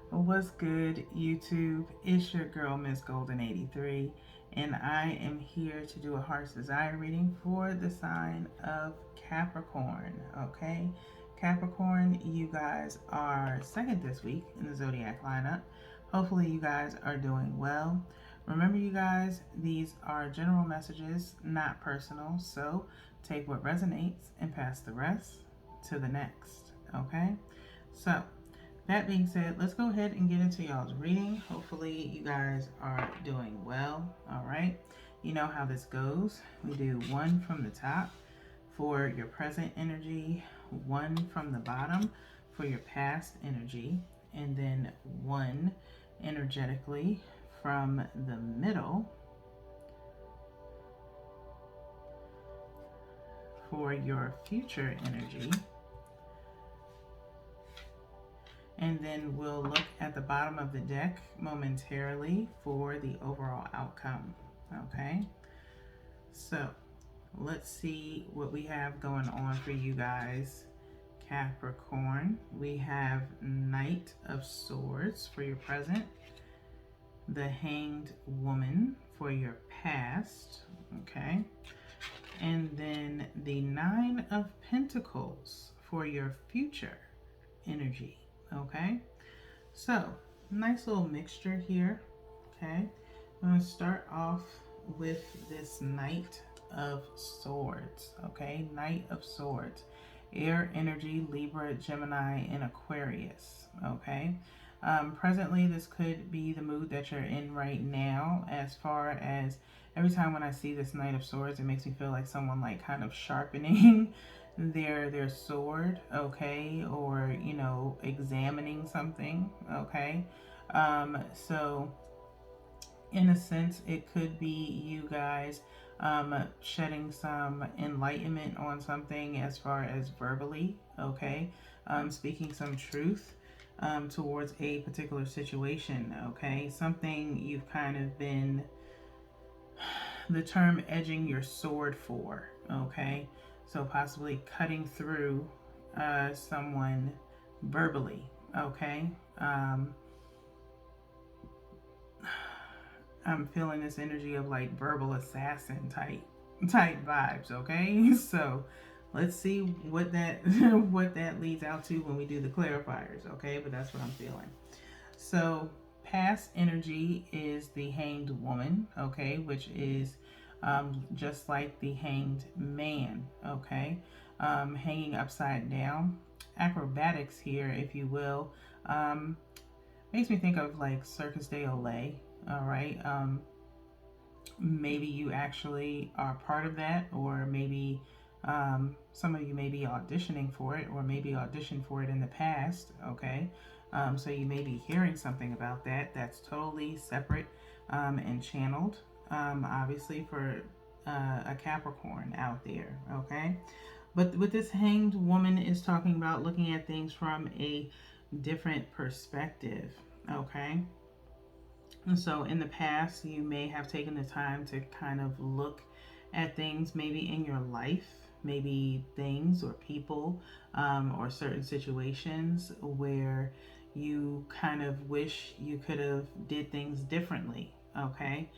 What's good, YouTube? It's your girl, Miss Golden 83, and I am here to do a heart's desire reading for the sign of Capricorn. Okay, Capricorn, you guys are second this week in the zodiac lineup. Hopefully, you guys are doing well. Remember, you guys, these are general messages, not personal, so take what resonates and pass the rest to the next. Okay, so that being said, let's go ahead and get into y'all's reading. Hopefully, you guys are doing well. All right. You know how this goes. We do one from the top for your present energy, one from the bottom for your past energy, and then one energetically from the middle for your future energy. And then we'll look at the bottom of the deck momentarily for the overall outcome. Okay, so let's see what we have going on for you guys, Capricorn. We have Knight of Swords for your present, the Hanged Woman for your past, okay, and then the Nine of Pentacles for your future energy. Okay, so nice little mixture here. Okay, I'm going to start off with this Knight of Swords. Okay, Knight of Swords, air energy, Libra, Gemini, and Aquarius. Okay, presently this could be the mood that you're in right now. As far as every time when I see this Knight of Swords, it makes me feel like someone like kind of sharpening their sword, okay, or examining something, okay. So in a sense it could be you guys shedding some enlightenment on something as far as verbally, okay, speaking some truth towards a particular situation, okay, something you've kind of been, the term edging your sword for, okay, so possibly cutting through someone verbally, okay. I'm feeling this energy of like verbal assassin type vibes, okay. So let's see what that what that leads out to when we do the clarifiers, okay, but that's what I'm feeling. So past energy is the Hanged Woman, okay, which is just like the Hanged Man, okay, hanging upside down. Acrobatics here, if you will, makes me think of like Circus de Olay, all right. Maybe you actually are part of that, or maybe some of you may be auditioning for it, or maybe auditioned for it in the past, okay. So you may be hearing something about that. That's totally separate and channeled, obviously, for a Capricorn out there, okay. But with this Hanged Woman is talking about looking at things from a different perspective, okay. And so in the past, you may have taken the time to kind of look at things maybe in your life, maybe things or people or certain situations where you kind of wish you could have did things differently, okay.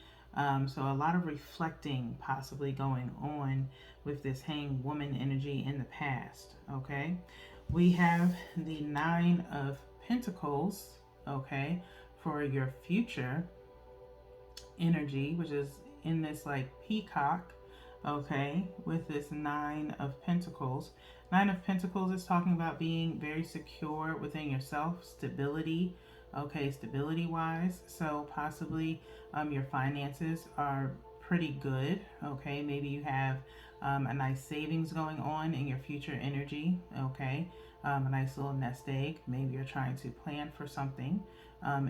So a lot of reflecting possibly going on with this Hanged Woman energy in the past, okay. We have the Nine of Pentacles, okay, for your future energy, which is in this like peacock, okay, with this Nine of Pentacles. Nine of Pentacles is talking about being very secure within yourself, stability, okay, stability wise. So possibly your finances are pretty good, okay. Maybe you have a nice savings going on in your future energy, okay. A nice little nest egg. Maybe you're trying to plan for something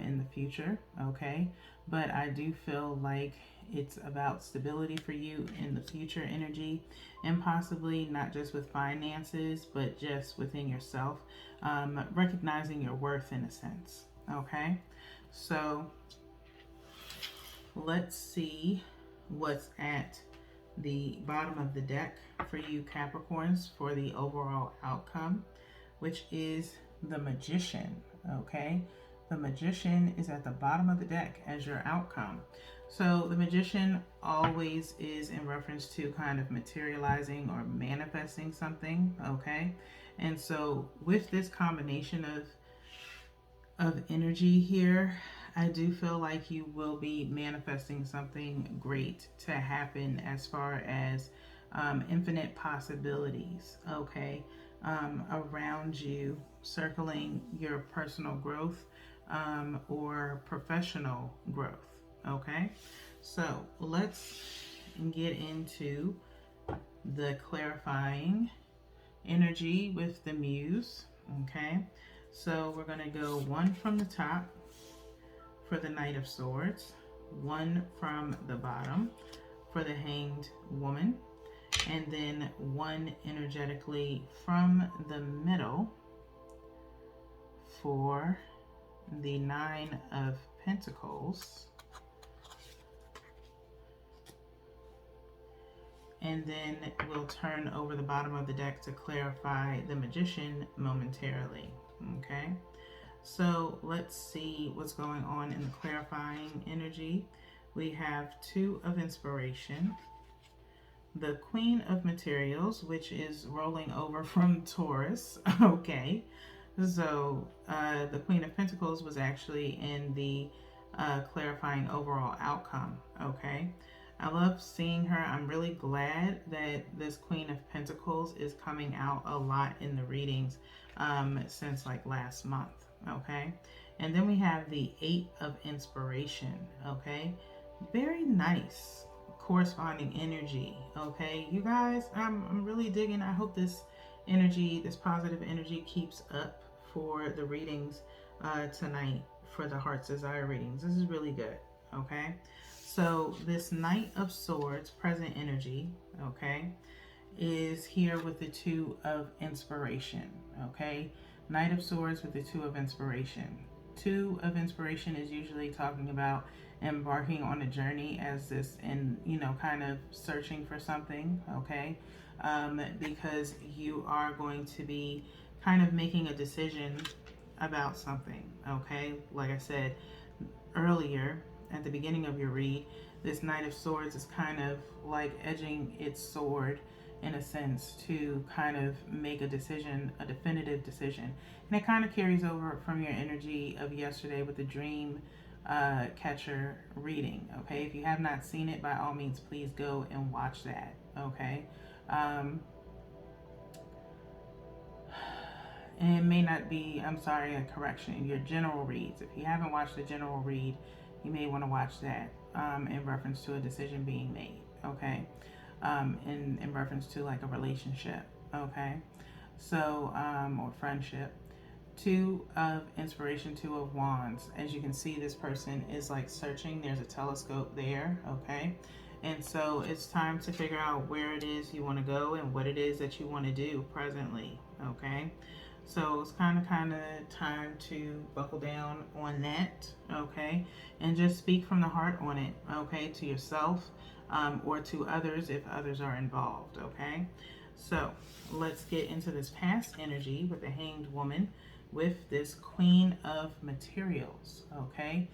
in the future, okay. But I do feel like it's about stability for you in the future energy, and possibly not just with finances, but just within yourself, recognizing your worth in a sense, okay. So let's see what's at the bottom of the deck for you Capricorns for the overall outcome, which is the Magician, okay. The Magician is at the bottom of the deck as your outcome. So the Magician always is in reference to kind of materializing or manifesting something, okay? And so with this combination of energy here, I do feel like you will be manifesting something great to happen as far as infinite possibilities, okay, around you, circling your personal growth or professional growth, okay? So let's get into the clarifying energy with the Muse, okay? So we're going to go one from the top for the Knight of Swords, one from the bottom for the Hanged Woman, and then one energetically from the middle for the Nine of Pentacles. And then we'll turn over the bottom of the deck to clarify the Magician momentarily, okay? So let's see what's going on in the clarifying energy. We have Two of Inspiration, the Queen of Materials, which is rolling over from Taurus, okay? So the Queen of Pentacles was actually in the clarifying overall outcome, okay? I love seeing her. I'm really glad that this Queen of Pentacles is coming out a lot in the readings since like last month, okay? And then we have the Eight of Inspiration, okay? Very nice corresponding energy, okay? You guys, I'm really digging. I hope this energy, this positive energy keeps up for the readings tonight, for the Heart's Desire readings. This is really good, okay? So this Knight of Swords, present energy, okay, is here with the Two of Inspiration, okay? Knight of Swords with the Two of Inspiration. Two of Inspiration is usually talking about embarking on a journey as this, and kind of searching for something, okay? Because you are going to be kind of making a decision about something, okay? Like I said earlier at the beginning of your read, this Knight of Swords is kind of like edging its sword in a sense to kind of make a decision, a definitive decision. And it kind of carries over from your energy of yesterday with the Dream Catcher reading, okay? If you have not seen it, by all means, please go and watch that, okay? And it may not be, I'm sorry, a correction, your general reads. If you haven't watched the general read, you may want to watch that in reference to a decision being made, okay? In reference to like a relationship, okay? So, or friendship. Two of Inspiration, Two of Wands. As you can see, this person is like searching. There's a telescope there, okay? And so it's time to figure out where it is you want to go and what it is that you want to do presently, okay? So it's kind of time to buckle down on that, okay? And just speak from the heart on it, okay? To yourself or to others if others are involved, okay? So let's get into this past energy with the Hanged Woman with this Queen of Materials, okay?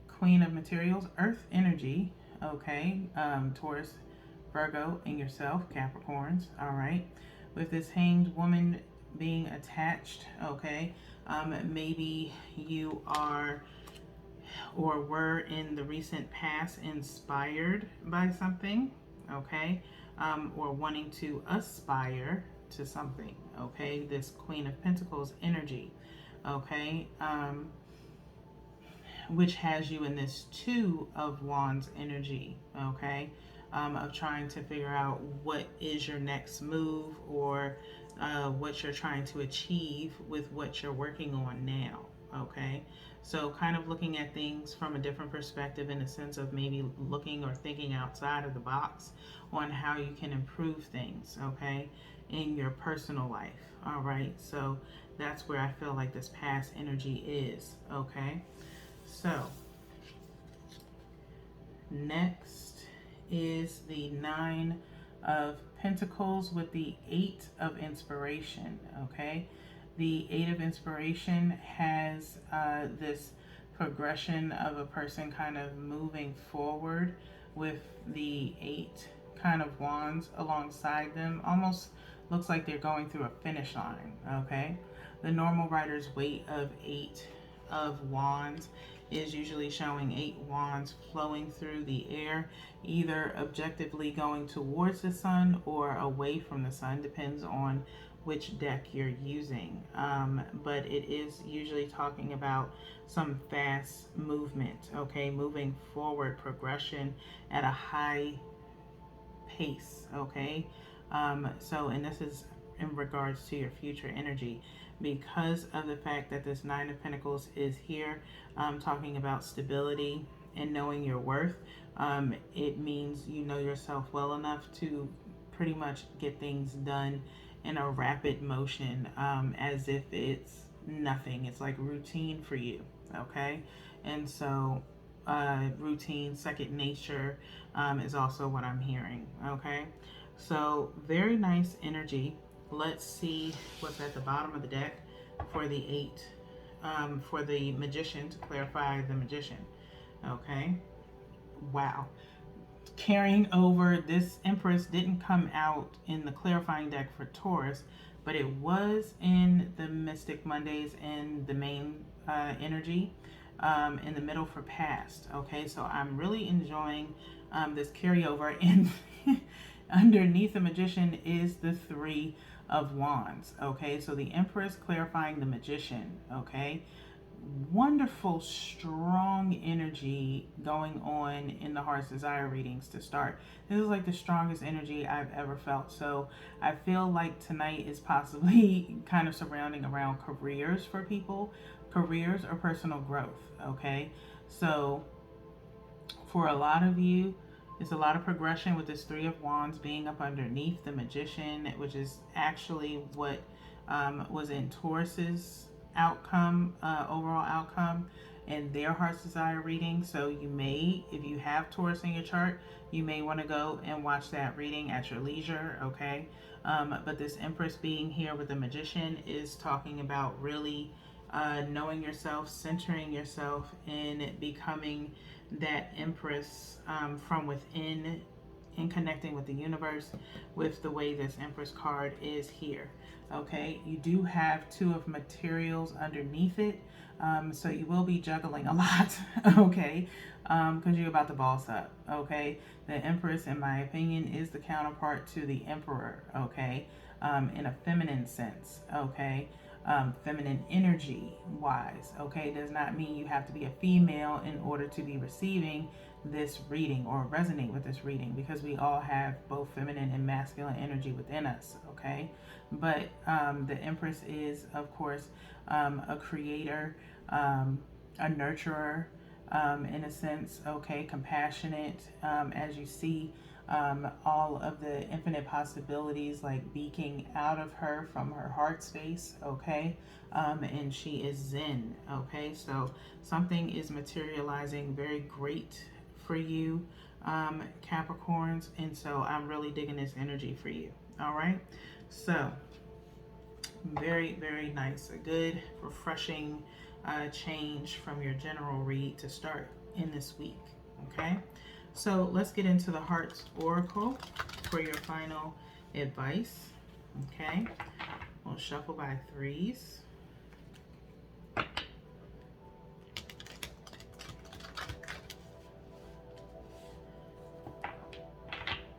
Queen of Materials, Earth energy, okay? Taurus, Virgo, and yourself, Capricorns, all right? With this Hanged Woman being attached, okay? Maybe you are or were in the recent past inspired by something, okay? Or wanting to aspire to something, okay? This Queen of Pentacles energy, okay? Which has you in this Two of Wands energy, okay? Of trying to figure out what is your next move or what you're trying to achieve with what you're working on now, okay? So kind of looking at things from a different perspective in the sense of maybe looking or thinking outside of the box on how you can improve things, okay, in your personal life, all right? So that's where I feel like this past energy is, okay? So next is the Nine of Pentacles with the Eight of Inspiration, okay? The Eight of Inspiration has this progression of a person kind of moving forward with the eight kind of wands alongside them. Almost looks like they're going through a finish line, okay? The normal rider's weight of eight of wands is usually showing eight wands flowing through the air, either objectively going towards the sun or away from the sun, depends on which deck you're using. But it is usually talking about some fast movement, okay, moving forward, progression at a high pace, okay. And this is in regards to your future energy, because of the fact that this Nine of Pentacles is here, talking about stability and knowing your worth. It means you know yourself well enough to pretty much get things done in a rapid motion, as if it's nothing. It's like routine for you, okay? And so routine, second nature, is also what I'm hearing, okay? So very nice energy. Let's see what's at the bottom of the deck for the eight, for the Magician, to clarify the Magician, okay? Wow. Carrying over, this Empress didn't come out in the clarifying deck for Taurus, but it was in the Mystic Mondays in the main energy, in the middle for past, okay? So I'm really enjoying this carryover. And underneath the Magician is the Three of Wands, okay? So the Empress clarifying the Magician, okay? Wonderful, strong energy going on in the Heart's Desire readings to start. This is like the strongest energy I've ever felt. So I feel like tonight is possibly kind of surrounding around careers for people, careers or personal growth, okay? So for a lot of you, it's a lot of progression with this Three of Wands being up underneath the Magician, which is actually what was in Taurus's outcome, overall outcome in their Heart's Desire reading. So you may, if you have Taurus in your chart, you may want to go and watch that reading at your leisure, okay? But this Empress being here with the Magician is talking about really knowing yourself, centering yourself, and becoming that Empress from within, and connecting with the universe with the way this Empress card is here. Okay, you do have Two of Materials underneath it, so you will be juggling a lot, okay, because you're about to boss up, okay. The Empress, in my opinion, is the counterpart to the Emperor, okay, in a feminine sense, okay. Feminine energy wise, okay, does not mean you have to be a female in order to be receiving this reading or resonate with this reading, because we all have both feminine and masculine energy within us, okay. But the Empress is, of course, a creator, a nurturer, in a sense, okay, compassionate, as you see all of the infinite possibilities like beaking out of her from her heart space, okay, and she is Zen, okay. So something is materializing very great for you, Capricorns, and so I'm really digging this energy for you. All right, so very, very nice, a good refreshing change from your general read to start in this week, okay. So let's get into the Heart's Oracle for your final advice, okay. We'll shuffle by threes.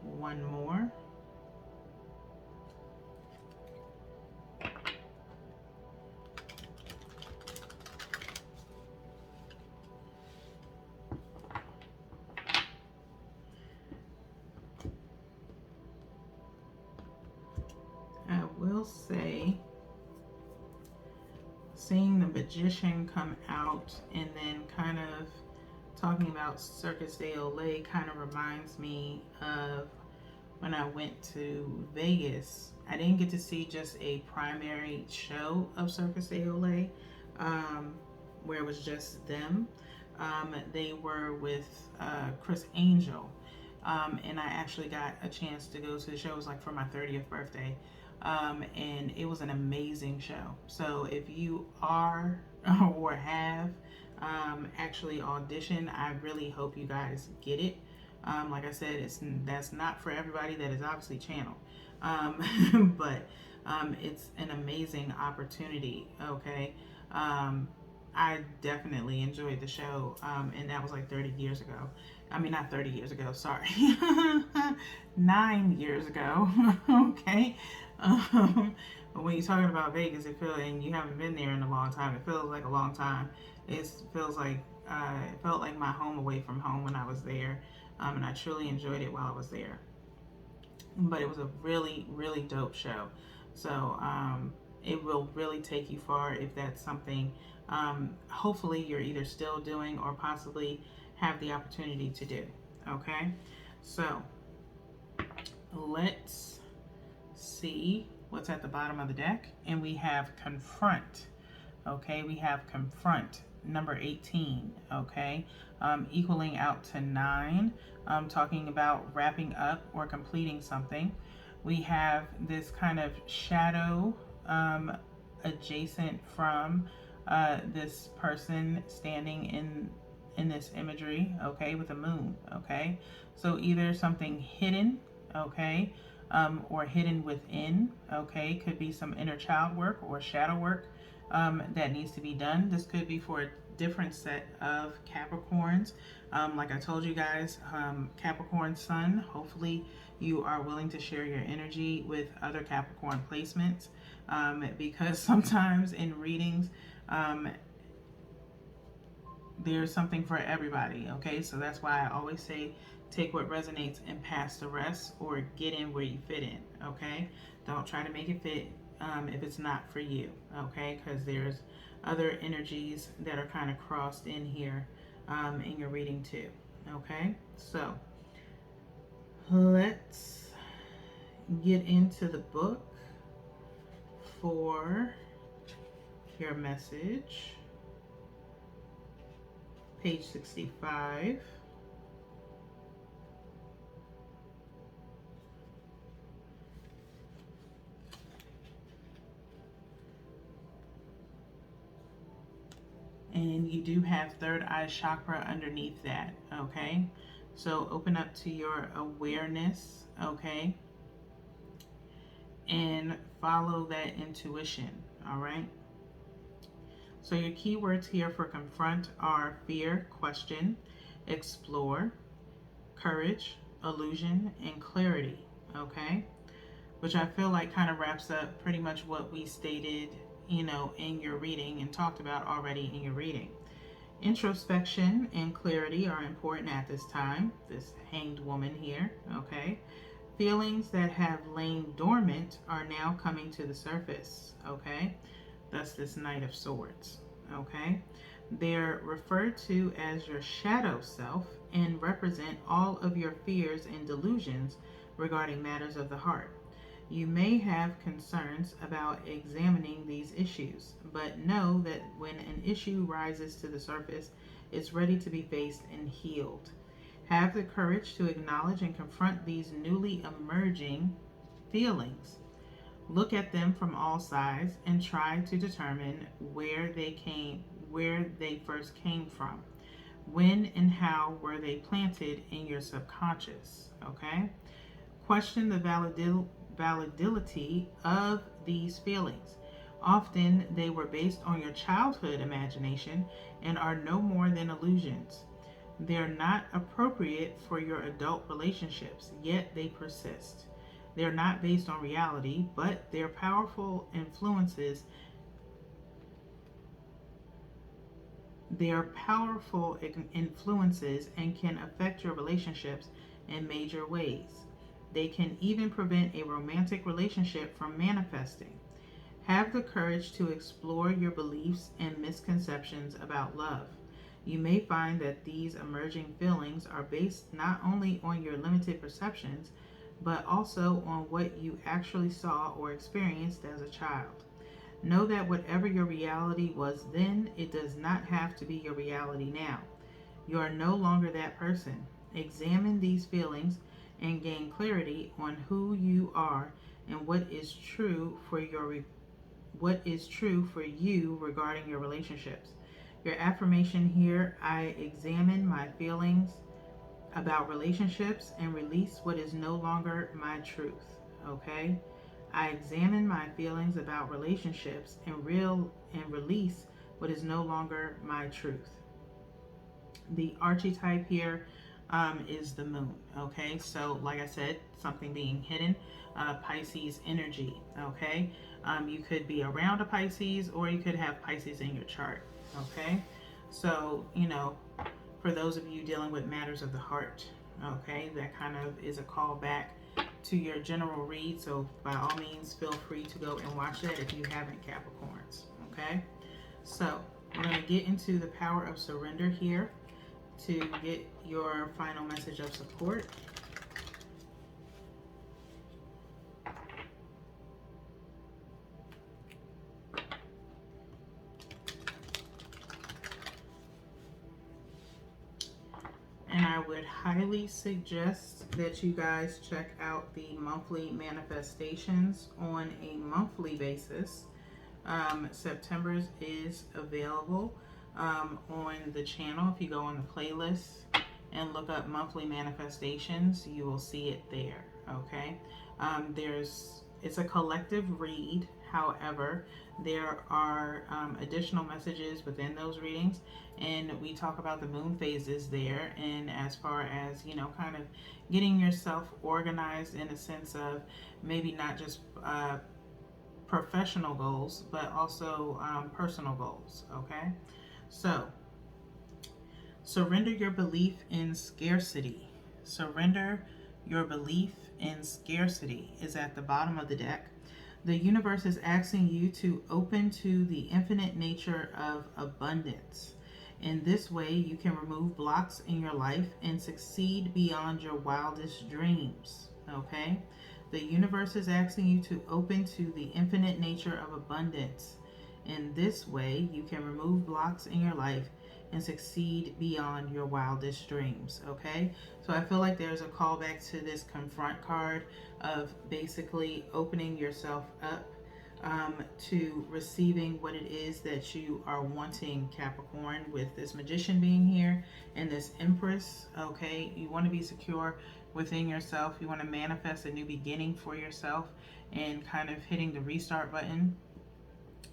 One more. I will say, seeing the Magician come out and then kind of talking about Circus de Olay kind of reminds me of when I went to Vegas. I didn't get to see just a primary show of Circus de Olay, where it was just them. They were with Chris Angel, and I actually got a chance to go to the show. It was like for my 30th birthday. And it was an amazing show. So if you are or have actually auditioned, I really hope you guys get it. Like I said, that's not for everybody. That is obviously channel, but it's an amazing opportunity. Okay, I definitely enjoyed the show, and that was like 30 years ago. I mean, not 30 years ago. Sorry, 9 years ago. Okay. When you're talking about Vegas, and you haven't been there in a long time, it feels like a long time. It feels like it felt like my home away from home when I was there, and I truly enjoyed it while I was there. But it was a really, really dope show. So it will really take you far if that's something. Hopefully, you're either still doing or possibly have the opportunity to do. Okay, so let's see what's at the bottom of the deck. And we have confront. Okay, we have confront number 18. Okay, equaling out to 9, talking about wrapping up or completing something. We have this kind of shadow adjacent from this person standing in this imagery, okay, with a moon. Okay, so either something hidden, okay, or hidden within, okay, could be some inner child work or shadow work that needs to be done. This could be for a different set of Capricorns. Like I told you guys, Capricorn Sun, hopefully you are willing to share your energy with other Capricorn placements, because sometimes in readings, there's something for everybody. Okay, so that's why I always say take what resonates and pass the rest, or get in where you fit in. Okay, don't try to make it fit if it's not for you. Okay, because there's other energies that are kind of crossed in here in your reading too. Okay, so let's get into the book for your message. Page 65. And you do have third eye chakra underneath that. Okay, so open up to your awareness. Okay, and follow that intuition. All right, so your keywords here for confront are fear, question, explore, courage, illusion, and clarity. Okay, which I feel like kind of wraps up pretty much what we stated, in your reading and talked about already in your reading. Introspection and clarity are important at this time, this hanged woman here. Okay, feelings that have lain dormant are now coming to the surface. Okay, thus this Knight of Swords. Okay, they're referred to as your shadow self and represent all of your fears and delusions regarding matters of the heart. You may have concerns about examining these issues, but know that when an issue rises to the surface, it's ready to be faced and healed. Have the courage to acknowledge and confront these newly emerging feelings. Look at them from all sides and try to determine where they first came from. When and how were they planted in your subconscious? Okay? Question the validity of these feelings. Often they were based on your childhood imagination and are no more than illusions. They're not appropriate for your adult relationships, yet they persist. They're not based on reality, but they're powerful influences. They're powerful influences and can affect your relationships in major ways. They can even prevent a romantic relationship from manifesting. Have the courage to explore your beliefs and misconceptions about love. You may find that these emerging feelings are based not only on your limited perceptions, but also on what you actually saw or experienced as a child. Know that whatever your reality was then, it does not have to be your reality now. You are no longer that person. Examine these feelings and gain clarity on who you are and what is true for you regarding your relationships. Your affirmation here: I examine my feelings about relationships and release what is no longer my truth. Okay? I examine my feelings about relationships and release what is no longer my truth. The archetype here is the moon. Okay, so like I said, something being hidden, Pisces energy. Okay, you could be around a Pisces, or you could have Pisces in your chart. Okay, so for those of you dealing with matters of the heart, okay, that kind of is a call back to your general read. So by all means, feel free to go and watch that if you haven't, Capricorns. Okay, so we're going to get into the power of surrender here to get your final message of support. And I would highly suggest that you guys check out the monthly manifestations on a monthly basis. September's is available on the channel. If you go on the playlist and look up monthly manifestations, you will see it there. Okay, it's a collective read. However, there are additional messages within those readings, and we talk about the moon phases there, and as far as kind of getting yourself organized in a sense of maybe not just professional goals, but also personal goals. Okay, so surrender your belief in scarcity. Surrender your belief in scarcity is at the bottom of the deck. The universe is asking you to open to the infinite nature of abundance. In this way, you can remove blocks in your life and succeed beyond your wildest dreams. Okay? The universe is asking you to open to the infinite nature of abundance. In this way, you can remove blocks in your life and succeed beyond your wildest dreams. Okay, so I feel like there's a callback to this confront card of basically opening yourself up to receiving what it is that you are wanting, Capricorn, with this Magician being here and this Empress. Okay, you want to be secure within yourself. You want to manifest a new beginning for yourself and kind of hitting the restart button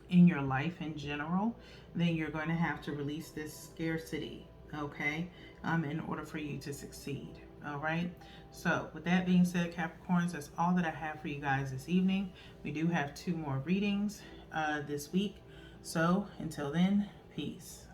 in your life in general. Then you're going to have to release this scarcity, okay, in order for you to succeed. All right, so with that being said, Capricorns, that's all that I have for you guys this evening. We do have 2 more readings this week, so until then, peace.